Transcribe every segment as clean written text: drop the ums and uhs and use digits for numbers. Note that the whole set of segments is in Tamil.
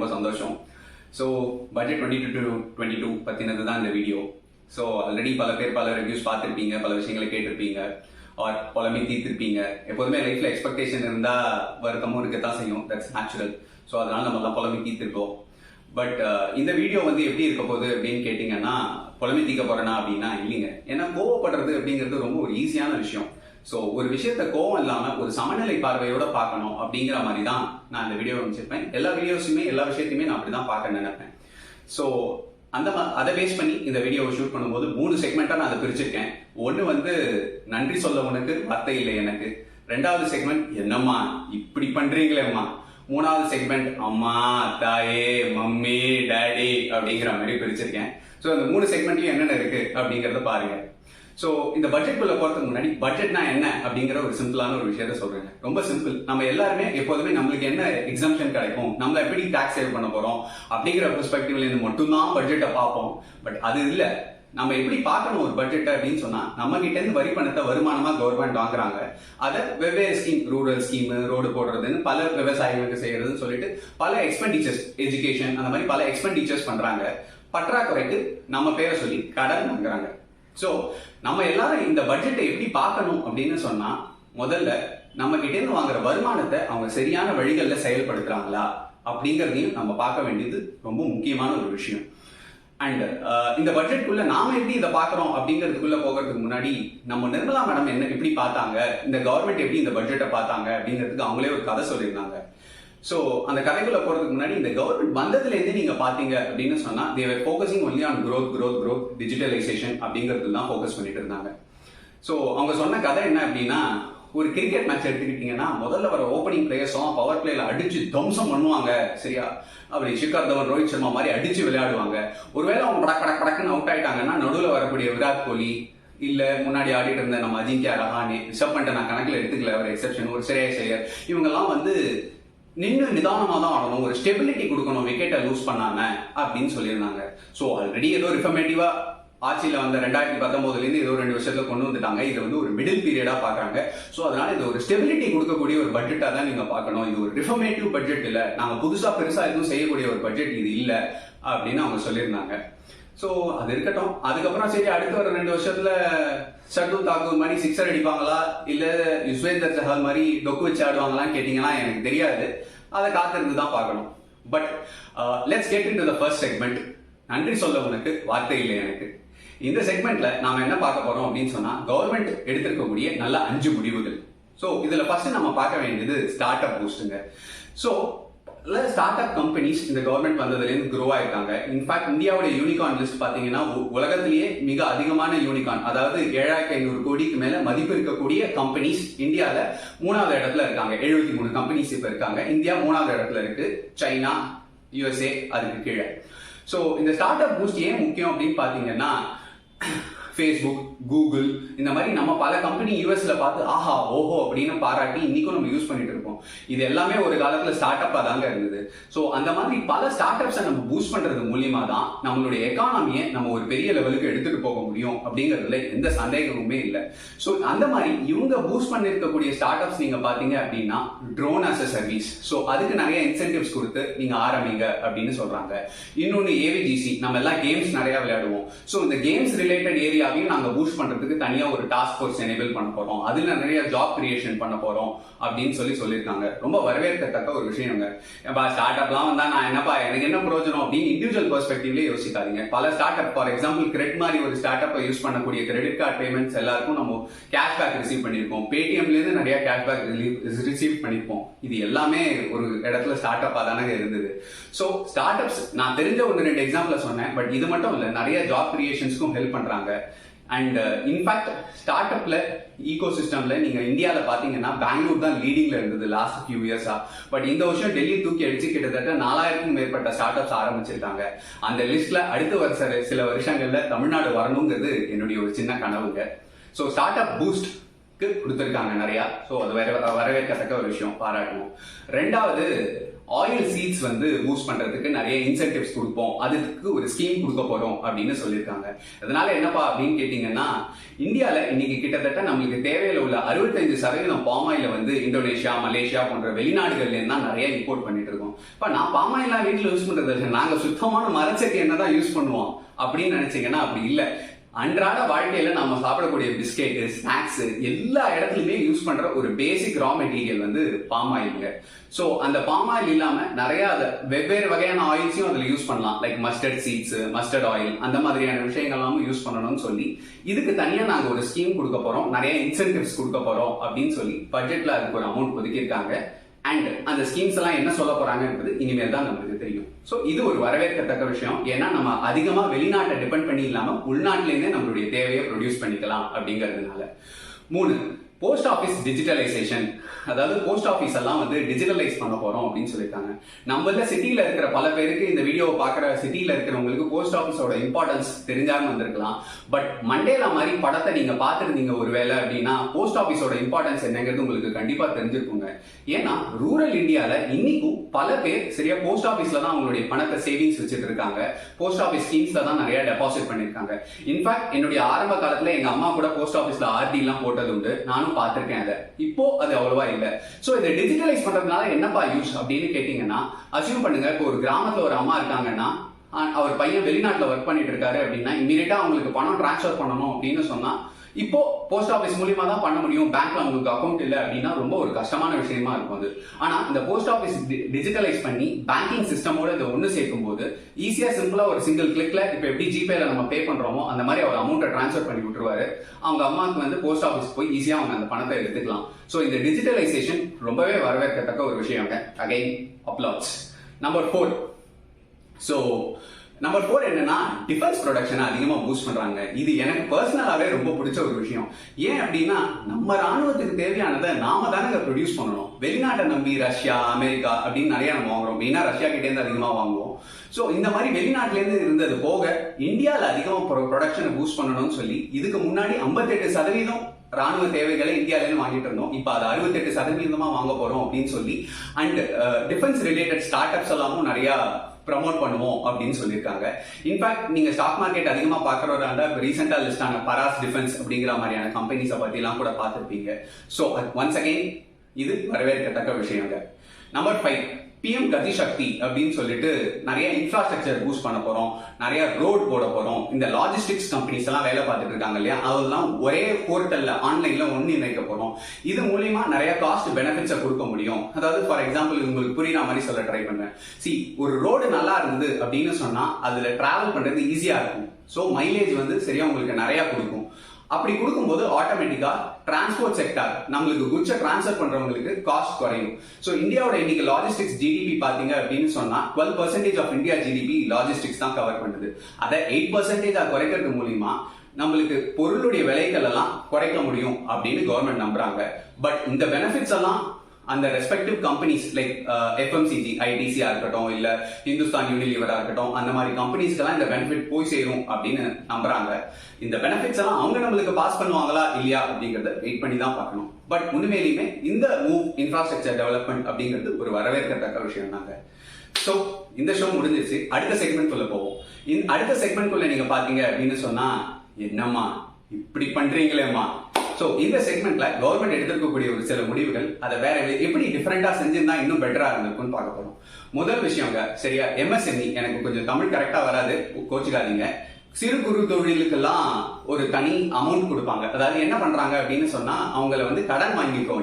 ரொம்ப சந்தோஷம். ஸோ பட்ஜெட் 22 பற்றினது தான் இந்த வீடியோ. ஸோ ஆல்ரெடி பல பேர் பல ரிவ்யூஸ் பார்த்துருப்பீங்க, பல விஷயங்களை கேட்டிருப்பீங்க, ஆர் புலமே தீர்த்திருப்பீங்க. எப்போதுமே லைஃப்ல எக்ஸ்பெக்டேஷன் இருந்தால் வருத்தமும் இருக்கத்தான் செய்யும், தட்ஸ் நேச்சுரல். ஸோ அதனால நம்மளாம் புலமே தீர்த்திருக்கோம். பட் இந்த வீடியோ வந்து எப்படி இருக்க போகுது அப்படின்னு கேட்டிங்கன்னா, புலமே தீர்க்க போறேனா அப்படின்னா இல்லைங்க. ஏன்னா கோவப்படுறது அப்படிங்கிறது ரொம்ப ஒரு ஈஸியான விஷயம். ஸோ ஒரு விஷயத்த கோவம் இல்லாமல் ஒரு சமநிலை பார்வையோட பார்க்கணும் அப்படிங்கிற மாதிரி தான் நான் இந்த வீடியோ வச்சிருப்பேன். எல்லா வீடியோஸுமே எல்லா விஷயத்தையுமே நான் அப்படி தான் பார்க்க நினைப்பேன். ஸோ அதை பேஸ் பண்ணி இந்த வீடியோவை ஷூட் பண்ணும்போது 3 செக்மெண்ட்டாக நான் அதை பிரிச்சிருக்கேன். ஒன்று வந்து நன்றி சொல்ல உனக்கு வார்த்தை இல்லை எனக்கு. 2வது செக்மெண்ட் என்னம்மா இப்படி பண்றீங்களேம்மா. 3வது செக்மெண்ட் அம்மா தாயே மம்மி டேடி அப்படிங்கிற மாதிரி பிரிச்சிருக்கேன். ஸோ அந்த 3 செக்மெண்ட்லயும் என்னென்ன இருக்கு அப்படிங்கறத பாருங்க. ஸோ இந்த பட்ஜெட்குள்ள போறதுக்கு முன்னாடி பட்ஜெட்னா என்ன அப்படிங்கிற ஒரு சிம்பிளான ஒரு விஷயத்த சொல்றேன். ரொம்ப சிம்பிள். நம்ம எல்லாருமே எப்போதுமே நம்மளுக்கு என்ன எக்ஸம்ஷன் கிடைக்கும், நம்ம எப்படி டாக்ஸ் சேவ் பண்ண போறோம் அப்படிங்கிற பெர்ஸ்பெக்டிவ்ல இருந்து மட்டும்தான் பட்ஜெட்டை பார்ப்போம். பட் அது இல்ல, நம்ம எப்படி பார்க்கணும் ஒரு பட்ஜெட் அப்படின்னு சொன்னா, நம்ம கிட்ட இருந்து வரி பணத்தை வருமானமா கவர்மெண்ட் வாங்குறாங்க. அதை வெவ்வேறு ஸ்கீம், ரூரல் ஸ்கீம், ரோடு போடுறதுன்னு பல விவசாயிகளுக்கு செய்யறதுன்னு சொல்லிட்டு பல எக்ஸ்பெண்டிச்சர்ஸ், எஜுகேஷன் அந்த மாதிரி பல எக்ஸ்பெண்டிச்சர்ஸ் பண்றாங்க. பற்றாக்குறைக்கு நம்ம பேரை சொல்லி கடன் வாங்குறாங்க. ஸோ நம்ம எல்லாரும் இந்த பட்ஜெட்டை எப்படி பார்க்கணும் அப்படின்னு சொன்னா, முதல்ல நம்ம கிட்ட இருந்து வாங்குற வருமானத்தை அவங்க சரியான வழிகளில் செயல்படுத்துறாங்களா அப்படிங்கறதையும் நம்ம பார்க்க வேண்டியது ரொம்ப முக்கியமான ஒரு விஷயம். அண்ட் இந்த பட்ஜெட்குள்ள நாம எப்படி இதை பாக்குறோம் அப்படிங்கிறதுக்குள்ள போகிறதுக்கு முன்னாடி நம்ம நிர்மலா மேடம் என்ன எப்படி பார்த்தாங்க, இந்த கவர்மெண்ட் எப்படி இந்த பட்ஜெட்டை பார்த்தாங்க அப்படிங்கிறதுக்கு அவங்களே ஒரு கதை சொல்லியிருந்தாங்க. ஸோ அந்த கதைக்குள்ள போறதுக்கு முன்னாடி, இந்த கவர்மெண்ட் வந்ததுல இருந்து நீங்க பாத்தீங்க அப்படின்னு சொன்னா, they were focusing only on growth, digitalization அப்படிங்கிறது தான் ஃபோக்கஸ் பண்ணிட்டு இருந்தாங்க. ஸோ அவங்க சொன்ன கதை என்ன அப்படின்னா, ஒரு கிரிக்கெட் மேட்ச் எடுத்துக்கிட்டீங்கன்னா முதல்ல வர ஓப்பனிங் பிளேயர்ஸும் பவர் பிளேல அடிச்சு தம்சம் பண்ணுவாங்க, சரியா? அப்படி ஷிகர் தவன், ரோஹித் சர்மா மாதிரி அடிச்சு விளையாடுவாங்க. ஒருவேளை அவங்க படக்குன்னு அவுட் ஆயிட்டாங்கன்னா நடுவில் வரக்கூடிய விராட் கோலி, இல்ல முன்னாடி ஆடிட்டு இருந்த நம்ம அஜிங்கியா ரஹானே, ரிஷப் பண்ட நான் கணக்குல எடுத்துக்கல, ஒரு எக்ஸெப்ஷன், ஒரு ஸ்ரேயஸ் ஐயர், இவங்கெல்லாம் வந்து நின்று நிதானமா தான் ஆடணும், ஒரு ஸ்டெபிலிட்டி கொடுக்கணும், விக்கெட்டை லூஸ் பண்ணாம அப்படின்னு சொல்லியிருந்தாங்க. ஸோ ஆல்ரெடி ஏதோ ரிஃபர்மேட்டிவா ஆட்சியில வந்த 2019 இருந்து ஏதோ 2 வருஷத்துல கொண்டு வந்துட்டாங்க. இது வந்து ஒரு மிடில் பீரியடா பாக்குறாங்க. ஸோ அதனால இது ஒரு ஸ்டெபிலிட்டி கொடுக்கக்கூடிய ஒரு பட்ஜெட்டா தான் நீங்க பார்க்கணும். இது ஒரு ரிஃபர்மேட்டிவ் பட்ஜெட் இல்ல, நாங்க புதுசா பெருசா எதுவும் செய்யக்கூடிய ஒரு பட்ஜெட் இது இல்ல அப்படின்னு அவங்க சொல்லியிருந்தாங்க. ஸோ அது இருக்கட்டும். அதுக்கப்புறம் சரி, அடுத்து வர 2 வருஷத்துல ஷர்துல் தாக்கூர் மாதிரி சிக்ஸர் அடிப்பாங்களா, இல்ல யுஸ்வேந்தர் சஹல் மாதிரி டொக்கு வச்சு ஆடுவாங்களான்னு கேட்டீங்கன்னா எனக்கு தெரியாது. அதை காத்திருந்து தான் பார்க்கணும். But let's get into the first segment, நன்றி சொல்ல உனக்கு வார்த்தை இல்லை எனக்கு. இந்த செக்மெண்ட்ல நாம என்ன பார்க்க போறோம் அப்படின்னு சொன்னா, கவர்மெண்ட் எடுத்திருக்கக்கூடிய நல்ல 5 முடிவுகள். ஸோ இதுல ஃபர்ஸ்ட் நம்ம பார்க்க வேண்டியது ஸ்டார்ட் அப் பூஸ்டுங்க. ஸோ ஸ்டார்ட் அப் கம்பெனிஸ் இந்த கவர்மெண்ட் வந்ததுலேருந்து க்ரோ ஆயிருக்காங்க. இன்ஃபேக்ட் இந்தியாவோட யூனிகார்ன் லிஸ்ட் பாத்தீங்கன்னா உலகத்திலேயே மிக அதிகமான யூனிகார்ன், அதாவது 7500 கோடிக்கு மேல மதிப்பு இருக்கக்கூடிய கம்பெனிஸ் இந்தியால 3வது இடத்துல இருக்காங்க. 73 கம்பெனிஸ் இப்ப இருக்காங்க. இந்தியா 3வது இடத்துல இருக்கு, சைனா, USA அதுக்கு கீழே. ஸோ இந்த ஸ்டார்ட் அப் பூஸ்ட் ஏன் முக்கியம் அப்படின்னு பாத்தீங்கன்னா, ஃபேஸ்புக், கூகுள் இந்த மாதிரி நம்ம பல கம்பெனி யூஎஸ்ல பார்த்து ஆஹா ஓஹோ அப்படின்னு பாராட்டி இன்னைக்கும் நம்ம யூஸ் பண்ணிட்டு இருக்கோம். இது எல்லாமே ஒரு காலத்துல ஸ்டார்ட் அப்பா தாங்க இருந்தது. ஸோ அந்த மாதிரி பல ஸ்டார்ட் அப்ஸை நம்ம பூஸ்ட் பண்றது மூலியமா தான் நம்மளுடைய எக்கானமியை நம்ம ஒரு பெரிய லெவலுக்கு எடுத்துட்டு போக முடியும் அப்படிங்கிறதுல எந்த சந்தேகமுமே இல்லை. ஸோ அந்த மாதிரி இவங்க பூஸ்ட் பண்ணிருக்கக்கூடிய ஸ்டார்ட் அப்ஸ் நீங்க பாத்தீங்க அப்படின்னா, drone as a service. So அதுக்கு நிறைய இன்சென்டிவ்ஸ் கொடுத்து நீங்க ஆரம்பிங்க அப்படின்னு சொல்றாங்க. இன்னொன்னு ஏவிஜிசி, நம்ம எல்லாம் கேம்ஸ் நிறைய விளையாடுவோம். ஸோ இந்த கேம்ஸ் ரிலேட்டட் ஏரியாவையும் நாங்க பூஸ்ட் பண்றதுக்கு தனியா ஒரு டாஸ்க் ஃபோர்ஸ் எனேபிள் பண்ண போறோம், அதுல நிறைய ஜாப் கிரியேஷன் பண்ண போறோம் அப்படின்னு சொல்லியிருக்காங்க. ரொம்ப வரவேற்கத்தக்க ஒரு விஷயங்க. ஸ்டார்ட் அப்லாம் வந்தா நான் என்னப்பா எனக்கு என்ன பிரயோஜனம் அப்படின்னு இண்டிவிஜுவல் பெர்ஸ்பெக்டிவ்ல யோசிக்காதீங்க. பல ஸ்டார்ட் அப், ஃபார் எக்ஸாம்பிள் கிரெட் மாதிரி ஒரு ஸ்டார்ட் அப்பை யூஸ் பண்ணக்கூடிய கிரெடிட் கார்டு பேமெண்ட்ஸ் எல்லாருக்கும் நம்ம கேஷ்பேக் ரிசீவ் பண்ணிருக்கோம். பேடிஎம்ல இருந்து நிறைய கேஷ்பேக் ரிசீவ் பண்ணிருப்போம். இது எல்லாமே ஒரு இடத்துல ஸ்டார்ட் அப்பா தானே இருந்தது. ஸோ ஸ்டார்ட் அப்ஸ் நான் தெரிஞ்ச 1-2 எக்ஸாம்பிள் சொன்னேன். பட் இது மட்டும் இல்ல, நிறைய ஜாப் கிரியேஷன்ஸ்க்கும் ஹெல்ப் பண்றாங்க. அண்ட் இன்ஃபேக்ட் ஸ்டார்ட் அப்ல ஈகோ சிஸ்டம்ல நீங்க இந்தியாவில் பாத்தீங்கன்னா பெங்களூர் தான் லீடிங்ல இருந்தது லாஸ்ட் ஃபியூ இயர்ஸா. பட் இந்த வருஷம் டெல்லி தூக்கி அடிச்சு கிட்டத்தட்ட 4000க்கும் மேற்பட்ட ஸ்டார்ட் அப்ஸ் ஆரம்பிச்சிருக்காங்க. அந்த லிஸ்ட்ல அடுத்த வருஷ சில வருஷங்கள்ல தமிழ்நாடு வரணுங்கிறது என்னுடைய ஒரு சின்ன கனவுங்க. ஸோ ஸ்டார்ட் அப் பூஸ்ட் கொடுத்திருக்காங்க நிறைய. ஸோ அது வரவேற்கத்தக்க ஒரு விஷயம், பாராட்டணும். 2வது ஆயில் சீட்ஸ் வந்து பூஸ்ட் பண்றதுக்கு நிறைய இன்சென்டிவ்ஸ் கொடுப்போம், அதுக்கு ஒரு ஸ்கீம் கொடுக்க போறோம் அப்படின்னு சொல்லியிருக்காங்க. அதனால என்னப்பா அப்படின்னு கேட்டீங்கன்னா, இந்தியால இன்னைக்கு கிட்டத்தட்ட நம்மளுக்கு தேவையில உள்ள 65% பாம் ஆயில வந்து இந்தோனேஷியா, மலேசியா போன்ற வெளிநாடுகள்ல இருந்தா நிறைய இம்போர்ட் பண்ணிட்டு இருக்கோம். இப்ப நான் பாம் ஆயிலாம் வீட்டுல யூஸ் பண்றது இல்லை, நாங்க சுத்தமான மரச்செடி என்னதான் யூஸ் பண்ணுவோம் அப்படின்னு நினைச்சீங்கன்னா அப்படி இல்ல. அன்றாட வாழ்க்கையில நாம சாப்பிடக்கூடிய பிஸ்கெட், ஸ்நாக்ஸ் எல்லா இடத்துலயுமே யூஸ் பண்ற ஒரு பேசிக் ரா மெட்டீரியல் வந்து பாம் ஆயிலுங்க. சோ அந்த பாம் ஆயில் இல்லாம நிறைய வெவ்வேறு வகையான ஆயில்ஸையும் அதுல யூஸ் பண்ணலாம். Like mustard seeds, mustard oil, அந்த மாதிரியான விஷயங்கள்லாம் யூஸ் பண்ணணும்னு சொல்லி இதுக்கு தனியா நாங்க ஒரு ஸ்கீம் கொடுக்க போறோம், நிறைய இன்சென்டிவ்ஸ் கொடுக்க போறோம் அப்படின்னு சொல்லி பட்ஜெட்ல அதுக்கு ஒரு அமௌண்ட் ஒதுக்கியிருக்காங்க. அண்ட் அந்த ஸ்கீம்ஸ் எல்லாம் என்ன சொல்ல போறாங்கன்றது இனிமேல் தான் நம்மளுக்கு தெரியும். சோ இது ஒரு வரவேற்கத்தக்க விஷயம். ஏன்னா நம்ம அதிகமா வெளிநாட்டை டிபெண்ட் பண்ணி இல்லாம உள்நாட்டில இருந்தே நம்மளுடைய தேவையை ப்ரொடியூஸ் பண்ணிக்கலாம் அப்படிங்கிறதுனால. 3, போஸ்ட் ஆபீஸ் டிஜிட்டலைசேஷன். அதாவது போஸ்ட் ஆபீஸ் எல்லாம் வந்து டிஜிட்டலைஸ் பண்ண போறோம் அப்படின்னு சொல்லியிருக்காங்க. நம்மள சிட்டியில இருக்கிற பல பேருக்கு, இந்த வீடியோவை பாக்குற சிட்டியில இருக்கிறவங்களுக்கு போஸ்ட் ஆபீஸோட இம்பார்ட்டன்ஸ் தெரிஞ்சாம வந்திருக்கலாம். பட் மண்டேலா மாதிரி படத்தை நீங்க பாத்துருந்தீங்க ஒருவேளை அப்படின்னா போஸ்ட் ஆபீஸோட இம்பார்ட்டன்ஸ் என்னங்கிறது உங்களுக்கு கண்டிப்பா தெரிஞ்சிருக்குங்க. ஏன்னா ரூரல் இந்தியால இன்னைக்கும் பல பேர் சரியா போஸ்ட் ஆபீஸ்ல தான் அவங்களுடைய பணத்தை சேவிங்ஸ் வச்சுட்டு இருக்காங்க. போஸ்ட் ஆபீஸ் ஸ்கீம்ஸ்ல தான் நிறைய டெபாசிட் பண்ணிருக்காங்க. இன்ஃபேக்ட் என்னுடைய ஆரம்ப காலத்துல எங்க அம்மா கூட போஸ்ட் ஆபீஸ்ல ஆர்டி எல்லாம் போட்டது உண்டு, நானும் பார்த்திருக்கேன். அதை இப்போ அது அவ்வளவா இல்ல. சோ இதை டிஜிட்டலைஸ் பண்றதுனால என்னப்பா யூஸ் அப்படின்னு கேட்டீங்கன்னா, அசியூம் பண்ணுங்க, இப்போ ஒரு கிராமத்துல ஒரு அம்மா இருக்காங்கன்னா அவர் பையன் வெளிநாட்டுல ஒர்க் பண்ணிட்டு இருக்காரு அப்படின்னா இமீடியட்டா அவங்களுக்கு பணம் டிரான்ஸ்ஃபர் பண்ணணும் அப்படின்னு சொன்னா இப்போ போஸ்ட் ஆபீஸ் மூலியமா தான் பண்ண முடியும். பேங்க்ல உங்களுக்கு அக்கௌண்ட் இல்ல அப்படின்னா ரொம்ப ஒரு கஷ்டமான விஷயமா இருக்கும் அது. ஆனா இந்த போஸ்ட் ஆபீஸ் டிஜிட்டலைஸ் பண்ணி பேங்கிங் சிஸ்டமோட இதை ஒண்ணு சேர்க்கும் போது ஈஸியா சிம்பிளா ஒரு சிங்கிள் கிளிக்ல இப்ப எப்படி ஜிபேல நம்ம பே பண்றோமோ அந்த மாதிரி அவர் அமௌண்ட்டை டிரான்ஸ்ஃபர் பண்ணி விட்டுருவாரு. அவங்க அம்மாவுக்கு வந்து போஸ்ட் ஆபீஸ் போய் ஈஸியா அவங்க அந்த பணத்தை எடுத்துக்கலாம். சோ இந்த டிஜிட்டலைசேஷன் ரொம்பவே வரவேற்கத்தக்க ஒரு விஷயம். Again applause. Number 4. So number 4 என்னன்னா, டிஃபென்ஸ் ப்ரொடக்ஷனை அதிகமா பூஸ்ட் பண்றாங்க. இது எனக்கு பர்சனலாவே ரொம்ப பிடிச்ச ஒரு விஷயம். ஏன் அப்படின்னா நம்ம ராணுவத்துக்கு தேவையானதை நாம தானே ப்ரொடியூஸ் பண்ணணும். வெளிநாட்டை நம்பி ரஷ்யா, அமெரிக்கா அப்படின்னு நிறைய நம்ம வாங்குறோம். மெயினா ரஷ்யா கிட்டே இருந்து அதிகமா வாங்குவோம். சோ இந்த மாதிரி வெளிநாட்டுல இருந்து இருந்தது போக இந்தியால அதிகமா ப்ரொடக்ஷனை பூஸ்ட் பண்ணணும்னு சொல்லி இதுக்கு முன்னாடி 58% ராணுவ தேவைகளை இந்தியால இருந்து வாங்கிட்டு இருந்தோம். இப்ப அது 68% வாங்க போறோம் அப்படின்னு சொல்லி and defence related start ups எல்லாமும் நிறைய ப்ரமோட் பண்ணுவோம் அப்படின்னு சொல்லியிருக்காங்க. இன்ஃபேக்ட் நீங்க ஸ்டாக் மார்க்கெட் அதிகமா பாக்குறவரா ரீசெண்டா லிஸ்ட் ஆன பராஸ் டிஃபென்ஸ் அப்படிங்கிற மாதிரியான கம்பெனிஸை பத்தி எல்லாம் கூட பார்த்திருப்பீங்க. சோ ஒன்ஸ் அகைன் இது வரவேற்கத்தக்க விஷயங்க. நம்பர் 5, PM கதி சக்தி அப்படின்னு சொல்லிட்டு நிறைய இன்ஃப்ராஸ்ட்ரக்சர் பூஸ்ட் பண்ண போறோம், நிறைய ரோட் போட போறோம். இந்த லாஜிஸ்டிக்ஸ் கம்பெனிஸ் எல்லாம் வேலை பார்த்துட்டு இருக்காங்க இல்லையா, அதெல்லாம் ஒரே போர்ட்டல்ல ஆன்லைன்ல ஒன்னு இணைக்க போறோம். இது மூலியமா நிறைய காஸ்ட் பெனிஃபிட்ஸை கொடுக்க முடியும். அதாவது ஃபார் எக்ஸாம்பிள் உங்களுக்கு புரியுற மாதிரி சொல்ல ட்ரை பண்றேன். ஒரு ரோடு நல்லா இருந்தது அப்படின்னு சொன்னா அதுல டிராவல் பண்றது ஈஸியா இருக்கும். சோ மைலேஜ் வந்து சரியா உங்களுக்கு நிறைய கொடுக்கும். அப்படி கொடுக்கும்போது ஆட்டோமேட்டிக்கா டிரான்ஸ்போர்ட் செக்டார் நம்மளுக்கு குட்ஸை டிரான்ஸ்ஃபர் பண்றவங்களுக்கு காஸ்ட் குறையும். சோ இந்தியாவோட இன்னைக்கு லாஜிஸ்டிக்ஸ் ஜிடிபி பாத்தீங்க அப்படின்னு சொன்னா 12% ஆஃப் இந்தியா ஜிடிபி லாஜிஸ்டிக்ஸ் தான் கவர் பண்ணுது. அதை 8% குறைக்கிறது மூலியமா நம்மளுக்கு பொருளுடைய விலைகள் எல்லாம் குறைக்க முடியும் அப்படின்னு கவர்மெண்ட் நம்புறாங்க. பட் இந்த பெனிஃபிட்ஸ் எல்லாம் அந்த ரெஸ்பெக்டிவ் கம்பெனிஸ் லைக் எஃப்எம்சிஜி, ஐடிசியா இருக்கட்டும், இல்ல இந்துஸ்தான் யூனிலிவரா இருக்கட்டும், அந்த மாதிரி கம்பெனிஸ்க்கு எல்லாம் இந்த பெனிஃபிட் போய் சேரும் அப்படின்னு நம்புறாங்க. இந்த பெனிஃபிட்ஸ் எல்லாம் அவங்க நம்மளுக்கு பாஸ் பண்ணுவாங்களா இல்லையா அப்படிங்கறத வெயிட் பண்ணி தான் பார்க்கணும். பட் உண்மையிலுமே இந்த மூவ் இன்ஃப்ராஸ்ட்ரக்சர் டெவலப்மெண்ட் அப்படிங்கிறது ஒரு வரவேற்கத்தக்க விஷயம் தாங்க. சோ இந்த ஷோ முடிஞ்சிருச்சு. அடுத்த செக்மெண்ட் குள்ள போவோம். அடுத்த செக்மெண்ட் குள்ள நீங்க பாத்தீங்க அப்படின்னு சொன்னா, என்னம்மா இப்படி பண்றீங்களேம்மா. சோ இந்த செக்மெண்ட்ல கவர்மெண்ட் எடுத்திருக்கக்கூடிய ஒரு சில முடிவுகள் அதை வேற எப்படி டிஃபரெண்டா செஞ்சிருந்தா இன்னும் பெட்டரா இருந்திருக்கும்னு பார்க்க போறோம். முதல் விஷயங்க, சரியா, MSME. எனக்கு கொஞ்சம் தமிழ் கரெக்டா வராது, கோச்சுக்காதீங்க. சிறு குறு தொழிலுக்கெல்லாம் ஒரு தனி அமௌண்ட் கொடுப்பாங்க. அதாவது என்ன பண்றாங்க அப்படின்னு சொன்னா, அவங்களை வந்து கடன் வாங்கிக்கோ,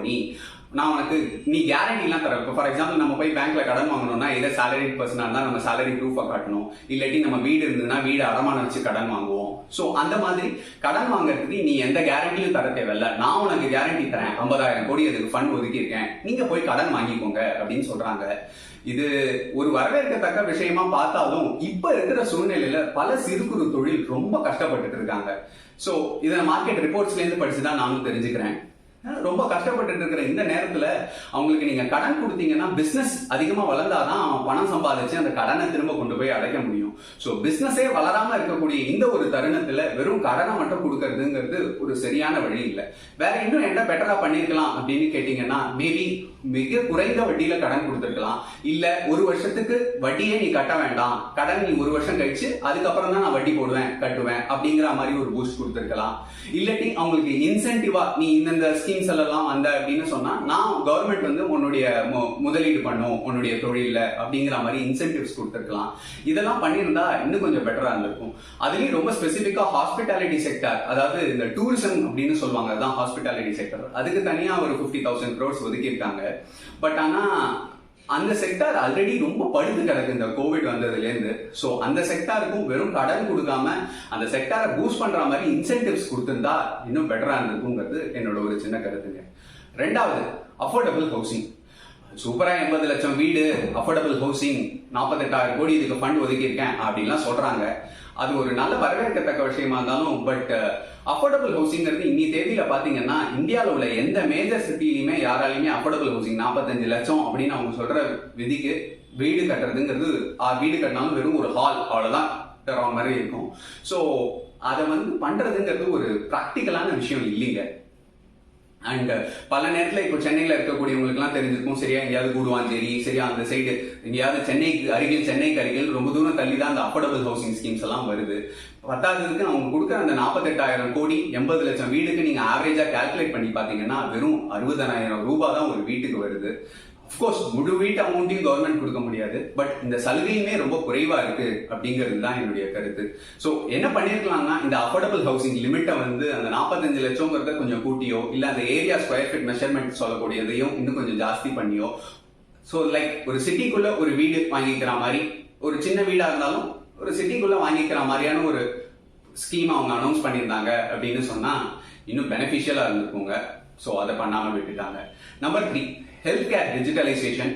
நான் உனக்கு நீ கேரண்டி எல்லாம் தர. இப்போ ஃபார் எக்ஸாம்பிள் நம்ம போய் பேங்க்ல கடன் வாங்கணும்னா இதை சேலரி பர்சனா இருந்தா நம்ம சேலரி ப்ரூஃபா காட்டணும், இல்லாட்டி நம்ம வீடு இருந்ததுன்னா வீடு அடமானம் வச்சு கடன் வாங்குவோம். சோ அந்த மாதிரி கடன் வாங்குறதுக்கு நீ எந்த கேரண்டியும் தர தேவையில்ல, நான் உனக்கு கேரண்டி தரேன், 50,000 கோடி அதுக்கு ஃபண்ட் ஒதுக்கி இருக்கேன், நீங்க போய் கடன் வாங்கிக்கோங்க அப்படின்னு சொல்றாங்க. இது ஒரு வரவேற்கத்தக்க விஷயமா பார்த்தாலும் இப்ப இருக்கிற சூழ்நிலையில பல சிறு குறு தொழில் ரொம்ப கஷ்டப்பட்டுட்டு இருக்காங்க. சோ இதை மார்க்கெட் ரிப்போர்ட்ஸ்ல இருந்து படிச்சுதான் நானும் தெரிஞ்சுக்கிறேன். ரொம்ப கஷ்டப்பட்டு இருக்கிற இந்த நேரத்துல அவங்களுக்கு நீங்க கடன் கொடுத்தீங்கன்னா பிசினஸ் அதிகமா வளர்ந்தாதான் அவன் பணம் சம்பாதிச்சு அந்த கடனை திரும்ப கொண்டு போய் அடைக்க முடியும். ஸோ பிசினஸே வளராம இருக்கக்கூடிய இந்த ஒரு தருணத்துல வெறும் கடனை மட்டும் கொடுக்கறதுங்கிறது ஒரு சரியான வழி இல்லை. வேற இன்னும் என்ன பெட்டரா பண்ணிருக்கலாம் அப்படின்னு கேட்டீங்கன்னா, மேபி மிக குறைந்த வட்டியில கடன் கொடுத்துருக்கலாம். இல்ல ஒரு வருஷத்துக்கு வட்டியே நீ கட்ட வேண்டாம், கடன் நீ ஒரு வருஷம் கழிச்சு அதுக்கப்புறம் தான் நான் வட்டி போடுவேன் கட்டுவேன் அப்படிங்கிற மாதிரி ஒரு பூஸ்ட் கொடுத்துருக்கலாம். இல்லாட்டி அவங்களுக்கு இன்சென்டிவா நீ இந்த ஸ்கீம்ஸ் எல்லாம் வந்த அப்படின்னு சொன்னா நான் கவர்மெண்ட் வந்து உன்னுடைய முதலீடு பண்ணும் உன்னுடைய தொழில அப்படிங்கிற மாதிரி இன்சென்டிவ்ஸ் கொடுத்துருக்கலாம். இதெல்லாம் பண்ணியிருந்தா இன்னும் கொஞ்சம் பெட்டரா இருந்திருக்கும். அதுலயும் ரொம்ப ஸ்பெசிபிக்கா ஹாஸ்பிட்டாலிட்டி செக்டர், அதாவது இந்த டூரிசம் அப்படின்னு சொல்லுவாங்க, அதுதான் ஹாஸ்பிட்டாலிட்டி செக்டர். அதுக்கு தனியா ஒரு 50,000 crores ஒதுக்கி இருக்காங்க. பட் ஆனா அந்த செக்டார் ஆல்ரெடி ரொம்ப படுத்து கிடக்கு இந்த கோவிட் வந்ததுல இருந்து. சோ அந்த செக்டாருக்கும் வெறும் கடன் கொடுக்காம அந்த செக்டாரை பூஸ்ட் பண்ற மாதிரி இன்சென்டிவ்ஸ் கொடுத்திருந்தா இன்னும் பெட்டரா இருந்திருக்குங்கிறது என்னோட ஒரு சின்ன கருத்துங்க. ரெண்டாவது, அஃபோர்டபுள் ஹவுசிங். சூப்பரா 80 லட்சம் வீடு, அஃபோர்டபுள் ஹவுசிங், 48,000 கோடி இதுக்கு ஃபண்ட் ஒதுக்கியிருக்கேன் அப்படின்லாம் சொல்றாங்க. அது ஒரு நல்ல வரவேற்கத்தக்க விஷயமா இருந்தாலும், பட் அஃபோர்டபுள் ஹவுசிங்கிறது இன்னி தேதியில பாத்தீங்கன்னா இந்தியாவில் உள்ள எந்த மேஜர் சிட்டிலையுமே யாராலையுமே அஃபோர்டபுள் ஹவுசிங் 45 லட்சம் அப்படின்னு அவங்க சொல்ற விதிக்கு வீடு கட்டுறதுங்கிறது, வீடு கட்டினாலும் வெறும் ஒரு ஹால் அவ்வளவுதான் தர மாதிரி இருக்கும். ஸோ அதை வந்து பண்றதுங்கிறது ஒரு பிராக்டிக்கலான விஷயம் இல்லைங்க. அண்ட் பல நேரத்தில் இப்போ சென்னையில் இருக்கக்கூடியவங்களுக்கு எல்லாம் தெரிஞ்சிருக்கும், சரியா எங்கேயாவது கூடுவாஞ்சேரி, சரியா அந்த சைடு எங்கேயாவது சென்னைக்கு அருகில் ரொம்ப தூரம் தள்ளி தான் அந்த அஃபோர்டபுள் ஹவுசிங் ஸ்கீம்ஸ் எல்லாம் வருது. பத்தாவதுக்கு அவங்க கொடுக்குற அந்த 48,000 கோடி 80 லட்சம் வீடுக்கு நீங்க ஆவரேஜா கால்குலேட் பண்ணி பாத்தீங்கன்னா வெறும் 60,000 ரூபாய் தான் ஒரு வீட்டுக்கு வருது. அப்கோர்ஸ் முழு வீட்டு அமௌண்ட்டையும் கவர்மெண்ட் கொடுக்க முடியாது, பட் இந்த சலுகையுமே ரொம்ப குறைவா இருக்கு அப்படிங்கிறது தான் என்னுடைய கருத்து. ஸோ என்ன பண்ணிருக்கலாம்னா, இந்த அஃபோர்டபுள் ஹவுசிங் லிமிட்டை வந்து அந்த 45 லட்சம்ங்கிறத கொஞ்சம் கூட்டியோ, இல்ல அந்த ஏரியா ஸ்கொயர் ஃபீட் மெஷர்மெண்ட் சொல்லக்கூடியதையும் இன்னும் கொஞ்சம் ஜாஸ்தி பண்ணியோ, ஸோ லைக் ஒரு சிட்டிக்குள்ள ஒரு வீடு வாங்கிக்கிற மாதிரி, ஒரு சின்ன வீடா இருந்தாலும் ஒரு சிட்டிக்குள்ள வாங்கிக்கிற மாதிரியான ஒரு ஸ்கீம் அவங்க அனௌன்ஸ் பண்ணியிருந்தாங்க அப்படின்னு சொன்னா இன்னும் பெனிஃபிஷியலா இருந்திருக்குங்க. ஸோ அதை பண்ணாம விட்டுட்டாங்க. Number 3, health care digitalization.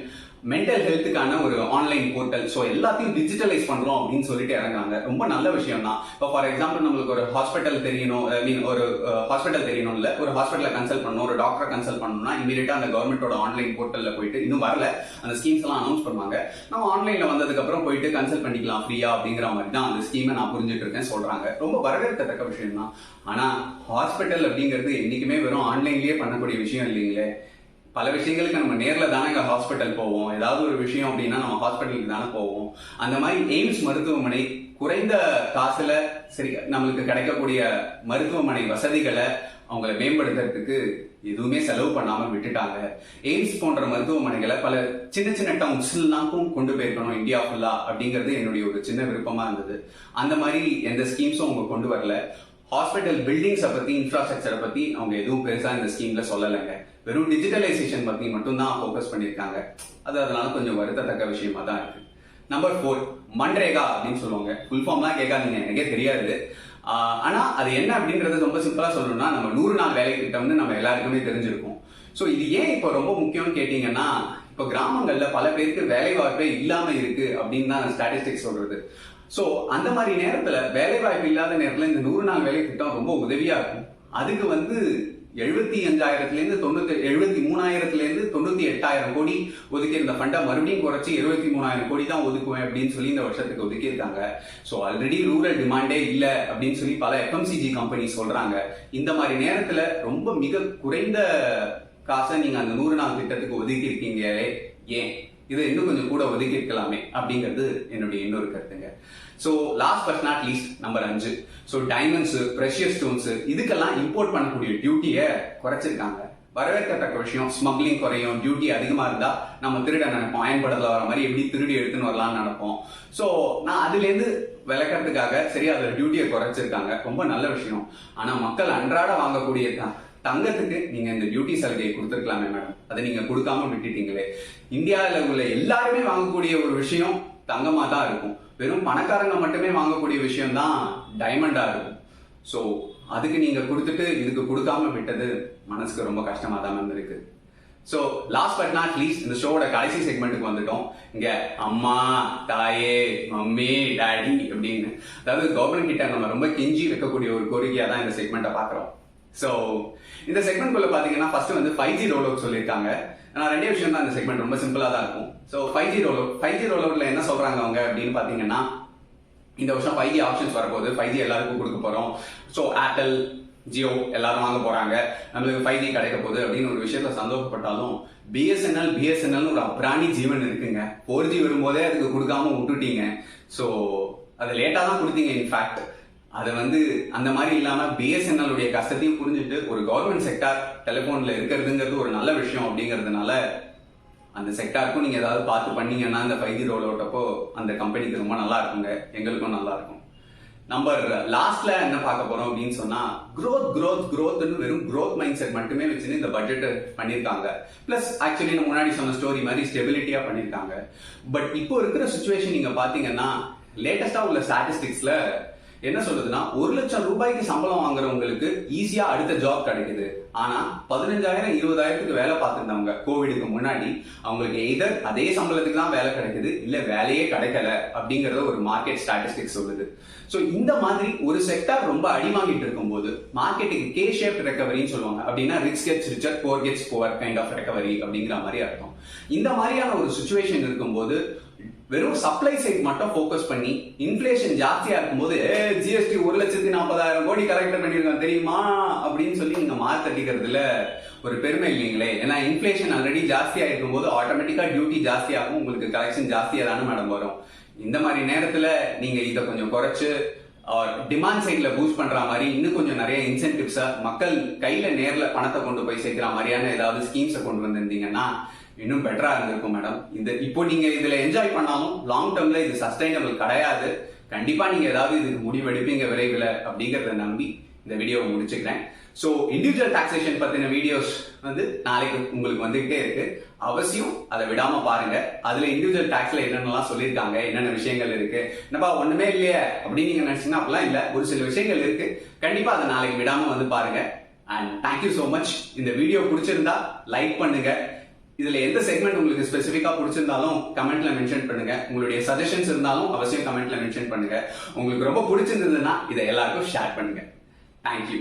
Mental ஹெல்த்துக்கான ஒரு ஆன்லைன் போர்ட்டல். ஸோ எல்லாத்தையும் டிஜிட்டலைஸ் பண்றோம் அப்படின்னு சொல்லிட்டு இறங்குறாங்க. ரொம்ப நல்ல விஷயம் தான். இப்போ ஃபார் எக்ஸாம்பிள் நம்மளுக்கு ஒரு ஹாஸ்பிட்டல் தெரியணும், ஒரு ஹாஸ்பிட்டல் தெரியணும், இல்ல ஒரு ஹாஸ்பிட்டல கன்சல்ட் பண்ணணும், ஒரு டாக்டரை கன்சல்ட் பண்ணணும்னா இமீடியட்டா அந்த கவர்மெண்டோட ஆன்லைன் போர்ட்டல்ல போயிட்டு, இன்னும் வரல அந்த ஸ்கீம்ஸ் எல்லாம் அனௌன்ஸ் பண்ணுவாங்க, நம்ம ஆன்லைன்ல வந்ததுக்கு அப்புறம் போயிட்டு கன்சல்ட் பண்ணிக்கலாம் ஃப்ரீயா அப்படிங்கிற மாதிரி தான் அந்த ஸ்கீமை நான் புரிஞ்சுட்டு இருக்கேன் சொல்றாங்க. ரொம்ப வரவேற்கத்தக்க விஷயம் தான். ஆனா ஹாஸ்பிட்டல் அப்படிங்கிறது என்னைக்குமே வெறும் ஆன்லைன்லயே பண்ணக்கூடிய விஷயம் இல்லைங்களே. பல விஷயங்களுக்கு நம்ம நேர்ல தானே ஹாஸ்பிட்டல் போவோம். ஏதாவது ஒரு விஷயம் அப்படின்னா நம்ம ஹாஸ்பிட்டலுக்கு தானே போவோம். அந்த மாதிரி எய்ம்ஸ் மருத்துவமனை குறைந்த காசுல சரி நம்மளுக்கு கிடைக்கக்கூடிய மருத்துவமனை வசதிகளை அவங்களை மேம்படுத்துறதுக்கு எதுவுமே செலவு பண்ணாம விட்டுட்டாங்க. எய்ம்ஸ் போன்ற மருத்துவமனைகளை பல சின்ன சின்ன டவுன்ஸ்லாம் கொண்டு போயிருக்கணும் இந்தியா ஃபுல்லா அப்படிங்கிறது என்னுடைய ஒரு சின்ன விருப்பமா இருந்தது. அந்த மாதிரி எந்த ஸ்கீம்ஸும் அவங்க கொண்டு வரல. ஹாஸ்பிட்டல் பில்டிங்ஸை பத்தி, இன்ஃப்ராஸ்ட்ரக்சரை பத்தி அவங்க எதுவும் பெருசா இந்த ஸ்கீம்ல சொல்லலைங்க. வெறும் டிஜிட்டலைசேஷன் பத்தி மட்டும் தான் ஃபோக்கஸ் பண்ணிருக்காங்க. அதனால கொஞ்சம் வருத்தத்தக்க விஷயமா தான் இருக்கு. நம்பர் 4, மன்ரேகா அப்படின்னு சொல்லுவாங்க. ஃபுல் ஃபார்ம்லாம் கேட்காதீங்க, எனக்கே தெரியாது. ஆனா அது என்ன அப்படின்றது ரொம்ப சிம்பிளா சொல்லணும்னா, நம்ம 100 நாள் வேலை திட்டம்னு நம்ம எல்லாருக்குமே தெரிஞ்சிருக்கும். ஸோ இது ஏன் இப்போ ரொம்ப முக்கியம்னு கேட்டீங்கன்னா, இப்போ கிராமங்கள்ல பல பேருக்கு வேலை வாய்ப்பே இல்லாம இருக்கு அப்படின்னு தான் ஸ்டாட்டிஸ்டிக்ஸ் சொல்றது. ஸோ அந்த மாதிரி நேரத்துல வேலை வாய்ப்பு இல்லாத நேரத்துல இந்த 100 நாள் வேலை திட்டம் ரொம்ப உதவியா இருக்கும். அதுக்கு வந்து 75,000 73,000 98,000 கோடி ஒதுக்கி இருந்த ஃபண்டை மறுபடியும் குறைச்சி 73,000 கோடி தான் ஒதுக்குவேன் அப்படின்னு சொல்லி இந்த வருஷத்துக்கு ஒதுக்கி இருக்காங்க. ஸோ ஆல்ரெடி ரூரல் டிமாண்டே இல்லை அப்படின்னு சொல்லி பல FMCG கம்பெனி சொல்றாங்க. இந்த மாதிரி நேரத்துல ரொம்ப மிக குறைந்த காசை நீங்க அந்த 100 நாள் திட்டத்துக்கு ஒதுக்கி இருக்கீங்களே, ஏன் இதை இன்னும் கொஞ்சம் கூட ஒதுக்கி இருக்கலாமே அப்படிங்கிறது என்னுடைய இன்னொரு கருத்துங்க. So last but not least, number 5, so diamonds, precious stones இதுக்கெல்லாம் இம்போர்ட் பண்ணக்கூடிய டியூட்டியை குறைச்சிருக்காங்க. வரவேற்கத்தக்க விஷயம். ஸ்மக்லிங் குறையும், டியூட்டி அதிகமா இருந்தா நம்ம திருட நினைப்போம், அயன்படத்துல வர மாதிரி எப்படி திருடி எடுத்துன்னு வரலாம்னு நினைப்போம். ஸோ நான் அதுல இருந்து விளக்கறதுக்காக சரி அதுல டியூட்டியை குறைச்சிருக்காங்க, ரொம்ப நல்ல விஷயம். ஆனா மக்கள் அன்றாட வாங்கக்கூடிய தங்கத்துக்கு நீங்க இந்த டியூட்டி சலுகையை கொடுத்துருக்கலாமே மேடம், அதை நீங்க கொடுக்காம விட்டுட்டீங்களே. இந்தியாவில் உள்ள எல்லாருமே வாங்கக்கூடிய ஒரு விஷயம் தங்கமா தான் இருக்கும். வெறும் பணக்காரங்க மட்டுமே வாங்கக்கூடிய விஷயம் தான் டைமண்டா இருக்கும். ஸோ அதுக்கு நீங்க கொடுத்துட்டு இதுக்கு கொடுக்காம விட்டது மனசுக்கு ரொம்ப கஷ்டமா தான் இருக்கு. So last but not least, இந்த ஷோவோட கடைசி செக்மெண்ட்டுக்கு வந்துட்டோம். இங்க அம்மா, தாயே, மம்மி, டாடி அப்படின்னு, அதாவது கவர்மெண்ட் கிட்ட நம்ம ரொம்ப கெஞ்சி வைக்கக்கூடிய ஒரு கோரிக்கையா தான் இந்த செக்மெண்ட்டை பாக்குறோம். ஸோ இந்த செக்மெண்ட் குள்ள பாத்தீங்கன்னா ஃபர்ஸ்ட் வந்து 5G ரோல் அவுட் சொல்லியிருக்காங்க. நான் ரெண்டே விஷயம் தான் இந்த செக்மெண்ட் ரொம்ப சிம்பிளா தான் இருக்கும். ஸோ 5G ரோல் அவுட்ல என்ன சொல்றாங்க அவங்க அப்படின்னு பாத்தீங்கன்னா, இந்த வருஷம் 5G ஆப்ஷன்ஸ் வரப்போகுது. 5G எல்லாருக்கும் கொடுக்க போறோம். ஸோ ஏர்டெல், ஜியோ எல்லாரும் வாங்க போறாங்க, நம்மளுக்கு 5G கிடைக்க போகுது அப்படின்னு ஒரு விஷயத்துல சந்தோஷப்பட்டாலும் பிஎஸ்என்எல் ஒரு அப்ராணி ஜீவன் இருக்குங்க. 4G வரும்போதே அதுக்கு கொடுக்காம விட்டுட்டீங்க. ஸோ அது லேட்டா தான் கொடுத்தீங்க. இன்ஃபேக்ட் அது அந்த மாதிரி இல்லாம பிஎஸ்என்எல் உடைய கஷ்டத்தையும் புரிஞ்சுட்டு ஒரு கவர்மெண்ட் செக்டார் டெலிபோன்ல இருக்கிறதுங்கிறது ஒரு நல்ல விஷயம் அப்படிங்கிறதுனால அந்த செக்டாருக்கும் நீங்க ஏதாவது பார்த்து பண்ணீங்கன்னா இந்த 5G ரோல் அவுட் அப்போ அந்த கம்பெனிக்கு ரொம்ப நல்லா இருக்குங்க, எங்களுக்கும் நல்லா இருக்கும். நம்பர் லாஸ்ட்ல என்ன பார்க்க போறோம் அப்படின்னு சொன்னா growth வெறும் growth மைண்ட் செட் மட்டுமே வச்சு இந்த பட்ஜெட் பண்ணிருக்காங்க. பிளஸ் ஆக்சுவலி நம்ம முன்னாடி சொன்ன ஸ்டோரி மாதிரி ஸ்டெபிலிட்டியா பண்ணிருக்காங்க. பட் இப்போ இருக்கிற சிச்சுவேஷன் நீங்க பாத்தீங்கன்னா லேட்டஸ்டா உள்ள ஸ்டாட்டிஸ்டிக்ஸ்ல என்ன சொல்றதுன்னா 1 லட்சம் ரூபாய்க்கு சம்பளம் வாங்குறவங்களுக்கு ஈஸியா அடுத்த ஜாப் கிடைக்குது. ஆனா 15,000-20,000 வேலை பார்த்துருந்தவங்க கோவிடுக்கு முன்னாடி அவங்களுக்கு எய்தர் அதே சம்பளத்துக்கு தான் வேலை கிடைக்குது, இல்ல வேலையே கிடைக்கல அப்படிங்கறத ஒரு மார்க்கெட் ஸ்டாட்டிஸ்டிக்ஸ் சொல்லுது. சோ இந்த மாதிரி ஒரு செக்டார் ரொம்ப அடிவாங்கிட்டு இருக்கும்போது மார்க்கெட்டுக்கு கே ஷேப் ரெக்கவரின்னு சொல்லுவாங்க. அப்படின்னா rich gets richer, poor gets poor kind of recovery அப்படிங்கிற மாதிரி அர்த்தம். இந்த மாதிரியான ஒரு சிச்சுவேஷன் இருக்கும்போது வெறும் சப்ளை சைட் மட்டும் போக்கஸ் பண்ணி இன்ஃபிளேஷன் ஜாஸ்தியா இருக்கும்போது ஜிஎஸ்டி 1,40,000 கோடி கரெக்ட் பண்ணிருக்காங்க தெரியுமா அப்படின்னு சொல்லி நீங்க மார்க் தட்டிக்கிறதுல ஒரு பெருமை இல்லைங்களே. ஏன்னா இன்ஃபிளேஷன் ஆல்ரெடி ஜாஸ்தியா இருக்கும்போது ஆட்டோமேட்டிக்கா டியூட்டி ஜாஸ்தியாகும், உங்களுக்கு கலெக்ஷன் ஜாஸ்தியா தானே மேடம் வரும். இந்த மாதிரி நேரத்துல நீங்க இதை கொஞ்சம் குறைச்சு டிமாண்ட் சைட்ல பூஸ்ட் பண்ற மாதிரி இன்னும் கொஞ்சம் நிறைய இன்சென்டிவ்ஸா மக்கள் கையில நேர்ல பணத்தை கொண்டு போய் சேர்க்கிற மாதிரியான ஏதாவது ஸ்கீம்ஸை கொண்டு வந்திருந்தீங்கன்னா இன்னும் பெட்டரா இருந்திருக்கும் மேடம். இப்போ நீங்க இதுல என்ஜாய் பண்ணாலும் லாங் டேர்ம்ல இது சஸ்டைனபிள் கிடையாது. கண்டிப்பா நீங்க ஏதாவது இதுக்கு முடிவெடுப்பீங்க விரைவில் அப்படிங்கறத நம்பி இந்த வீடியோவை முடிச்சுக்கிறேன். ஸோ இண்டிவிஜுவல் டாக்ஸேஷன் பத்தின வீடியோஸ் நாளைக்கு உங்களுக்கு வந்துகிட்டே இருக்கு. அவசியம் அதை விடாம பாருங்க. அதுல இண்டிவிஜுவல் டாக்ஸ்ல என்னென்னலாம் சொல்லியிருக்காங்க, என்னென்ன விஷயங்கள் இருக்கு, என்னப்பா ஒண்ணுமே இல்லையே அப்படின்னு நீங்க நினைச்சீங்கன்னா அப்படிலாம் இல்ல, ஒரு சில விஷயங்கள் இருக்கு. கண்டிப்பா அதை நாளைக்கு விடாம பாருங்க. And thank you so much. இந்த வீடியோ பிடிச்சிருந்தா லைக் பண்ணுங்க. இதுல எந்த செக்மெண்ட் உங்களுக்கு ஸ்பெசிபிக்கா பிடிச்சிருந்தாலும் கமெண்ட்ல மென்ஷன் பண்ணுங்க. உங்களுடைய சஜஷன்ஸ் இருந்தாலும் அவசியம் கமெண்ட்ல மென்ஷன் பண்ணுங்க. உங்களுக்கு ரொம்ப பிடிச்சிருந்ததுன்னா இதை எல்லாருக்கும் ஷேர் பண்ணுங்க. தேங்க்யூ.